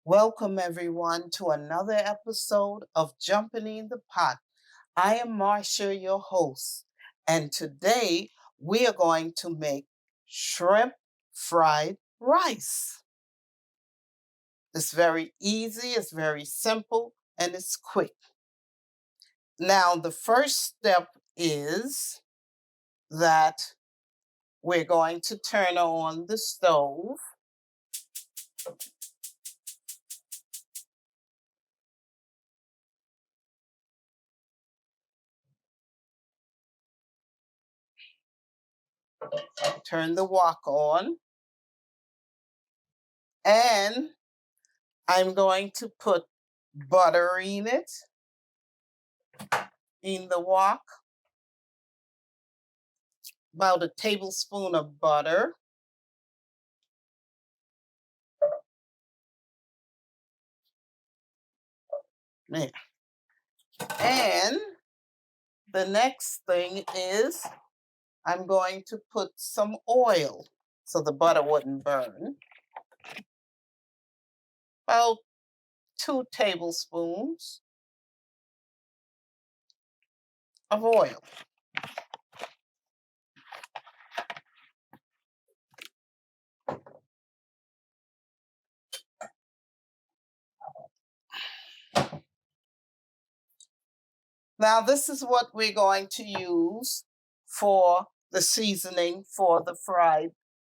Welcome everyone to another episode of Jumpin in the Pot. I am Marcia, your host, and today we are going to make shrimp fried rice. It's very easy, it's very simple, and it's quick. Now, the first step is that we're going to turn on the stove. Turn the wok on. And I'm going to put butter in it, in the wok, about a tablespoon of butter. There. And the next thing is I'm going to put some oil so the butter wouldn't burn. About 2 tablespoons of oil. Now this is what we're going to use for the seasoning for the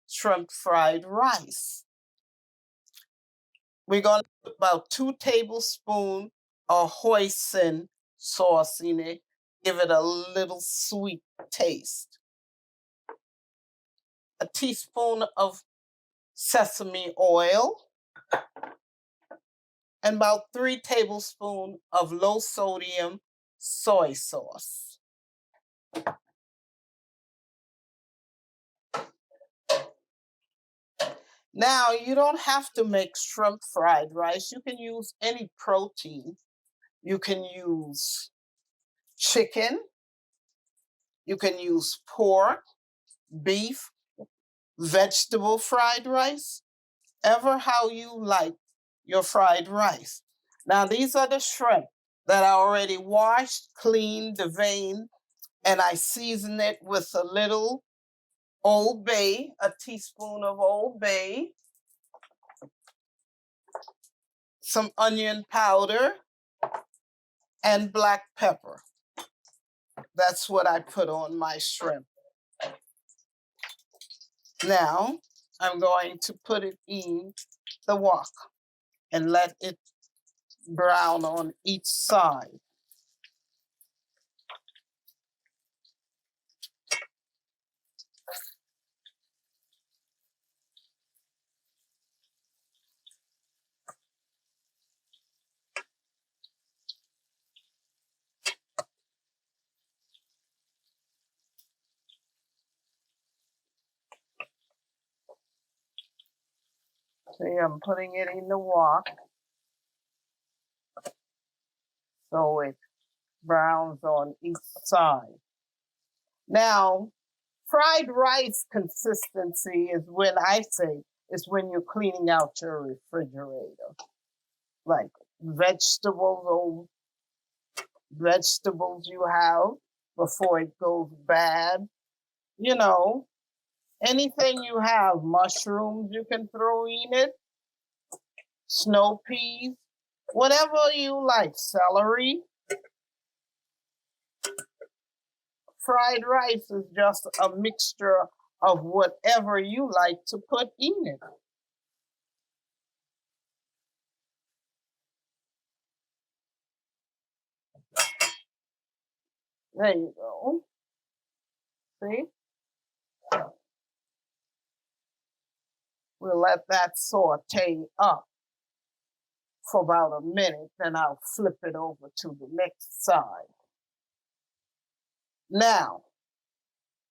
shrimp fried rice. We're going to put about 2 tablespoons of hoisin sauce in it, give it a little sweet taste. A teaspoon of sesame oil, and about 3 tablespoons of low sodium soy sauce. Now, you don't have to make shrimp fried rice. You can use any protein. You can use chicken. You can use pork, beef, vegetable fried rice, ever how you like your fried rice. Now, these are the shrimp that I already washed, cleaned, deveined, and I season it with a little Old Bay, a teaspoon of Old Bay, some onion powder, and black pepper. That's what I put on my shrimp. Now, I'm going to put it in the wok and let it brown on each side. See, I'm putting it in the wok so it browns on each side. Now, fried rice consistency is when I say is when you're cleaning out your refrigerator. Like vegetables you have before it goes bad. You know, anything you have, mushrooms you can throw in it, snow peas, whatever you like, celery. Fried rice is just a mixture of whatever you like to put in it. There you go. See? We'll let that saute up for about a minute, then I'll flip it over to the next side. Now,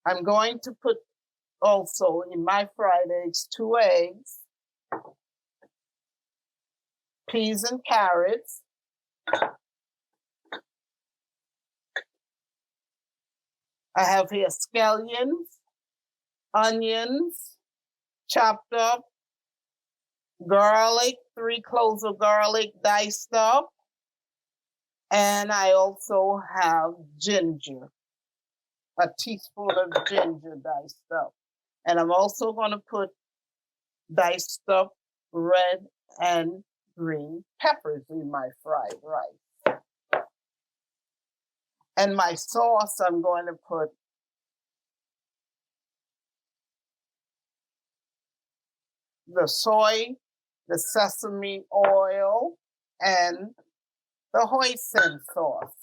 I'm going to put also in my fried eggs 2 eggs, peas and carrots, I have here scallions, onions, chopped up, garlic, 3 cloves of garlic diced up. And I also have ginger, a teaspoon of ginger diced up. And I'm also going to put diced up red and green peppers in my fried rice. And my sauce, I'm going to put the soy, the sesame oil, and the hoisin sauce.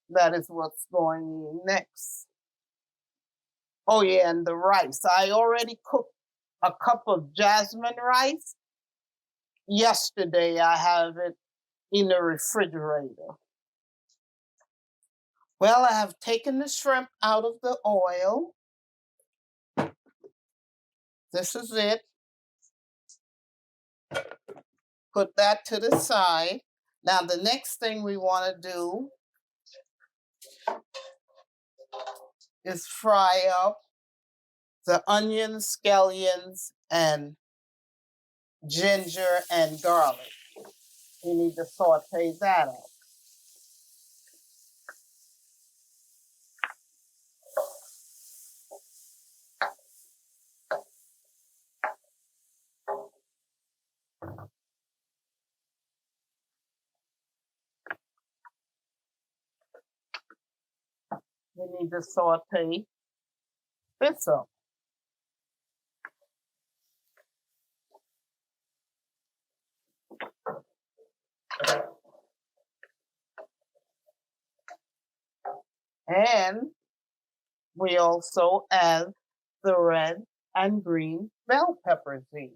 That is what's going in next. Oh yeah, and the rice. I already cooked a cup of jasmine rice. Yesterday, I have it in the refrigerator. Well, I have taken the shrimp out of the oil. This is it. Put that to the side. Now, the next thing we want to do is fry up the onions, scallions, and ginger and garlic. We need to saute that up. We need to saute this up. And we also add the red and green bell peppers in.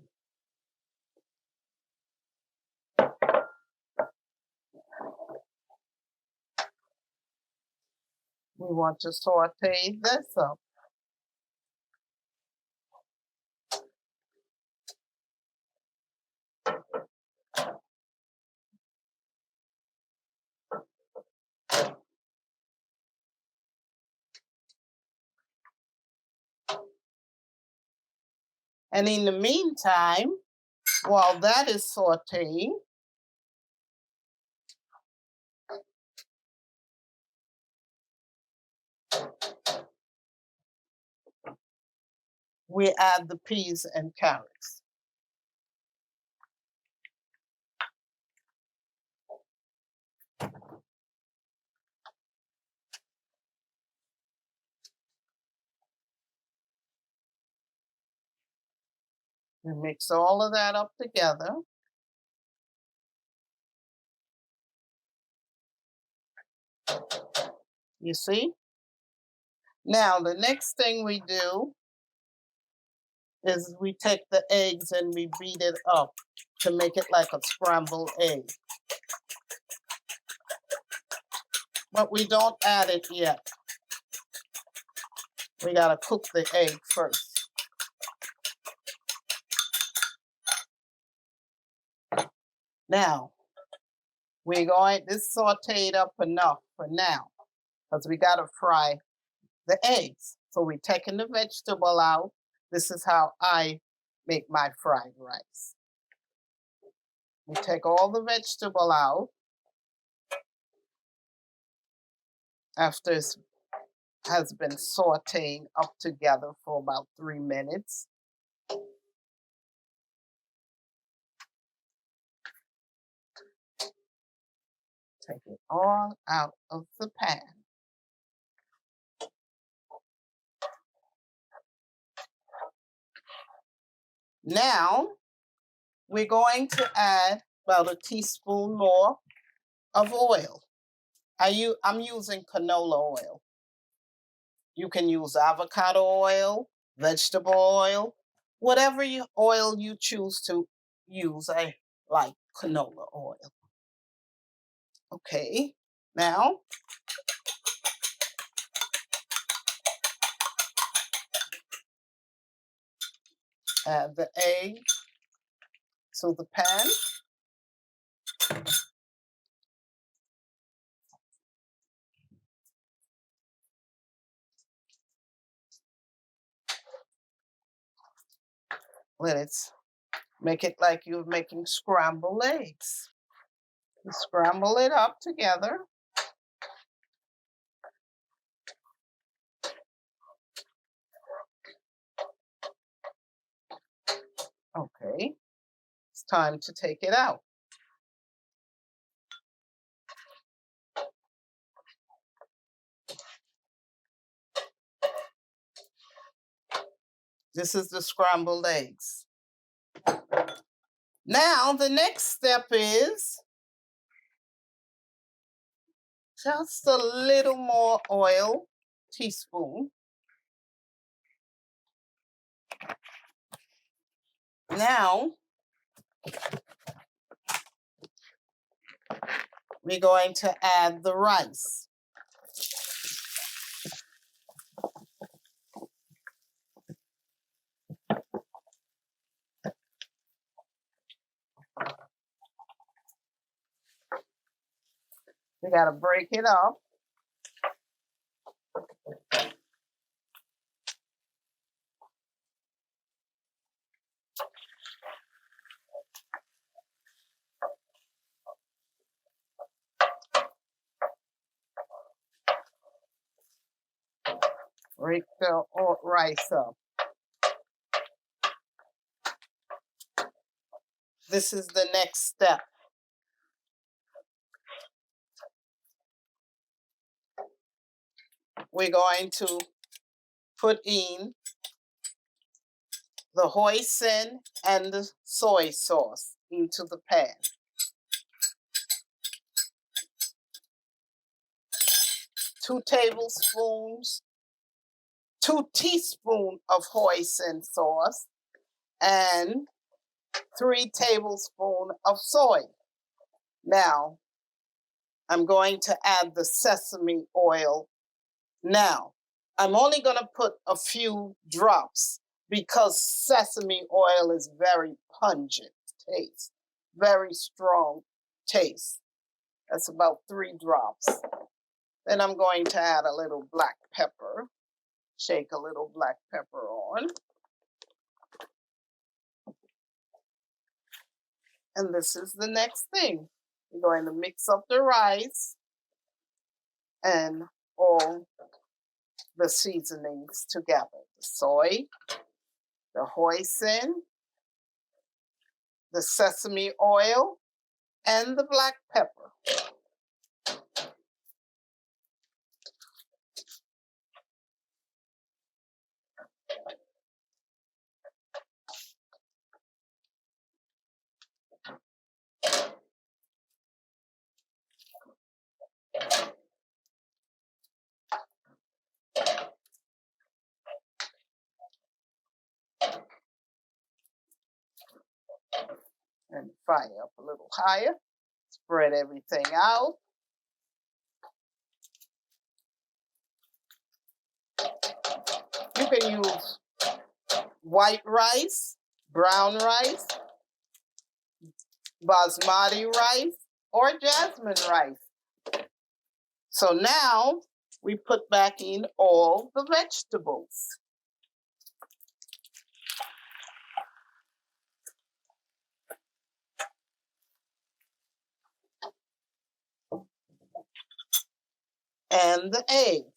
We want to saute this up. And in the meantime, while that is sauteing, we add the peas and carrots. We mix all of that up together. You see? Now, the next thing we do is we take the eggs and we beat it up to make it like a scrambled egg. But we don't add it yet. We gotta cook the egg first. Now, this sauteed up enough for now, because we gotta fry the eggs. So we're taking the vegetable out. This is how I make my fried rice. We take all the vegetable out after it has been sauteing up together for about 3 minutes. Take it all out of the pan. Now, we're going to add about a teaspoon more of oil. I'm using canola oil. You can use avocado oil, vegetable oil, whatever oil you choose to use. I like canola oil. Okay, now add the egg to the pan. Let it make it like you're making scrambled eggs. You scramble it up together. Okay, it's time to take it out. This is the scrambled eggs. Now, the next step is just a little more oil, teaspoon. Now, we're going to add the rice. We got to break it up. Break the rice up. This is the next step. We're going to put in the hoisin and the soy sauce into the pan. 2 tablespoons, 2 teaspoons of hoisin sauce, and 3 tablespoons of soy. Now, I'm going to add the sesame oil. Now, I'm only going to put a few drops because sesame oil is very pungent taste, very strong taste. That's about 3 drops. Then I'm going to add a little black pepper. Shake a little black pepper on. And this is the next thing. We're going to mix up the rice and all the seasonings together. The soy, the hoisin, the sesame oil, and the black pepper. And fire up a little higher. Spread everything out. You can use white rice, brown rice, basmati rice, or jasmine rice. So now we put back in all the vegetables. And the eggs.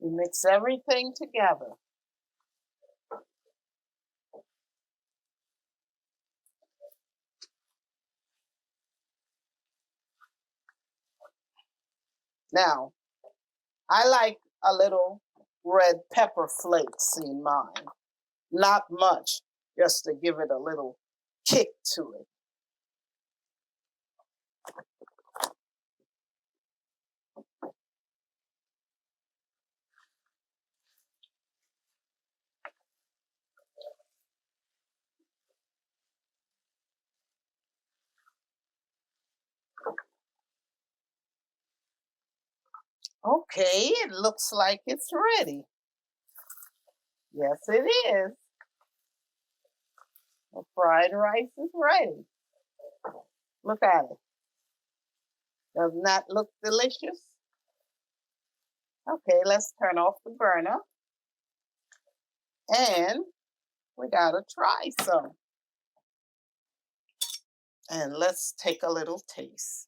We mix everything together. Now, I like a little red pepper flakes in mine. Not much, just to give it a little kick to it. Okay, it looks like it's ready. Yes, it is. The fried rice is ready. Look at it. Does not look delicious? Okay, let's turn off the burner. And we gotta try some. And let's take a little taste.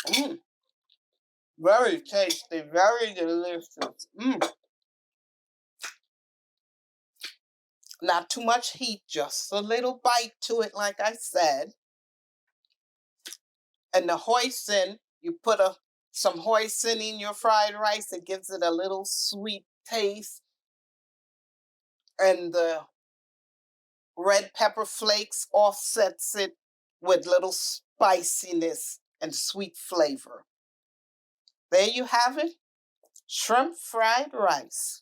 Mm, very tasty, very delicious. Not too much heat, just a little bite to it, like I said. And the hoisin, you put some hoisin in your fried rice. It gives it a little sweet taste. And the red pepper flakes offsets it with little spiciness and sweet flavor. There you have it, shrimp fried rice.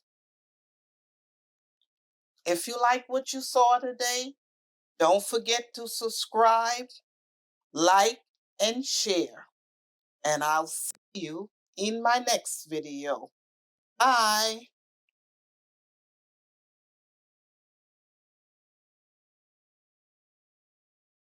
If you like what you saw today, don't forget to subscribe, like, and share. And I'll see you in my next video. Bye.